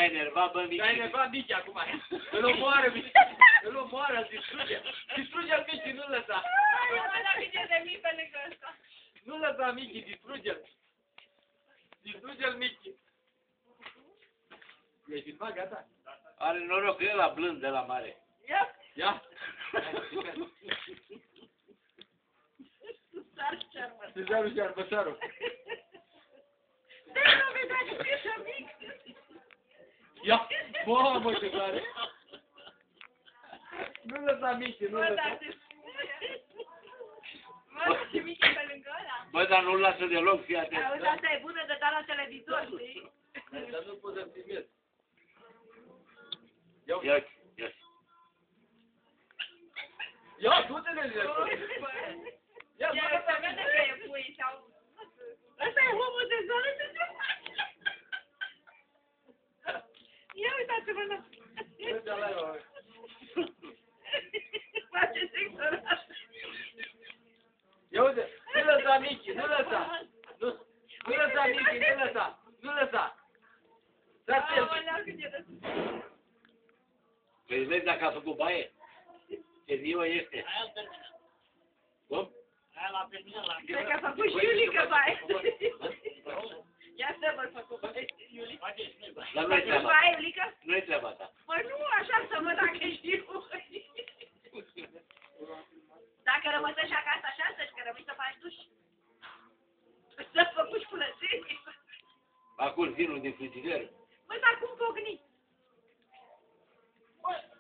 S-a enervat, bă, Michi. S-a enervat Michi acum. Îl omoară, Michi. Îl omoară, îl distruge. Distruge-l, Michi, nu lăsa. Nu lăsa, Michi, distruge-l. Distruge-l, Michi. E filmat, gata? Are noroc că e ăla blând de la mare. Ia. Ia. Cezarul și arbăsarul. Ia. Mamă, ce tare. Nu lăsa, Michi, nu lăsa. Mă, și Michi pe lângă ăla. Bă, dar nu-l lasă deloc, fii atent. Auzi, asta e bună de dat la televizor, știi? Dar nu pot să-mi filmez. Ia, ia. Ia, du-te de zi. Ia, Ia, să vede că e pui sau... Ăsta e omul de zonă de ce faci? Ia uitați-vă la... Face sectorat. Ia uite, nu lăsa, Michi, nu lăsa. Nu lăsa, Michi, nu lăsa. Nu lăsa. Da, Păi vezi dacă a făcut baie? Ce ziua este? Cum? Cred că a făcut și Iulica baie. Ia să vă făcut baie, Iulica. Dar nu-i treaba ta. Baie, Iulica? Nu-i treaba ta. Păi nu, așa să văd dacă știu. Dacă rămăsești acasă așa, să-și că rămâi să faci duș. Să făcuși curățenie. Acum vinul din frigider. Băi, dar cum pocni?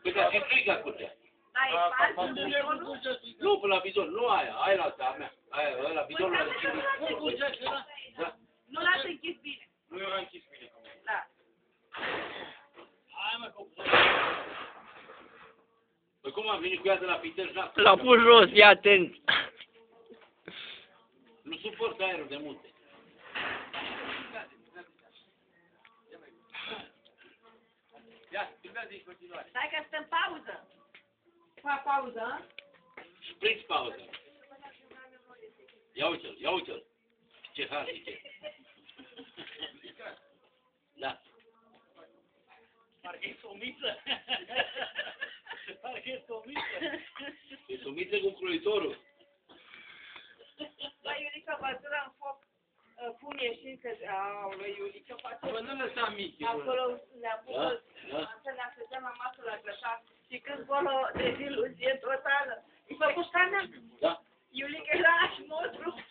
Păi dar și frica curtea. Da, e fals, bizonul? Nu, până la bizon, nu aia. Aia la asta a mea. Aia, ăla, bizonul ăla de chimie. Da. Nu l-ați închis bine. Nu era închis bine. Da. Păi cum am venit cu ea de la Pitești? L-a pus jos, fii atent. Nu suport aerul de munte. Ia, filmează în continuare. Stai că sunt în pauză. Fac pauză, hă? Prins pauză. Ia uite-l, ia uite-l. Ce har zice. Da. Parcă e somiță. Parcă e somiță. E sumiță cu croitorul. Băi, Iulica, bătură în foc. Cum ieșim că... Aoleu, Iulica, face... Bă, nu lăsa, Michi. Acolo ne-a pus să ne așezăm la masă la grășat și când acolo deziluzie totală. Îi făcut canea? Da. Iulica era așa mostru.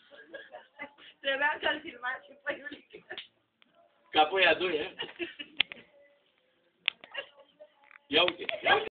Trebuia să-l filmați și pe Iulica. Ca apoi a doi, eh? Ia uite, ia uite.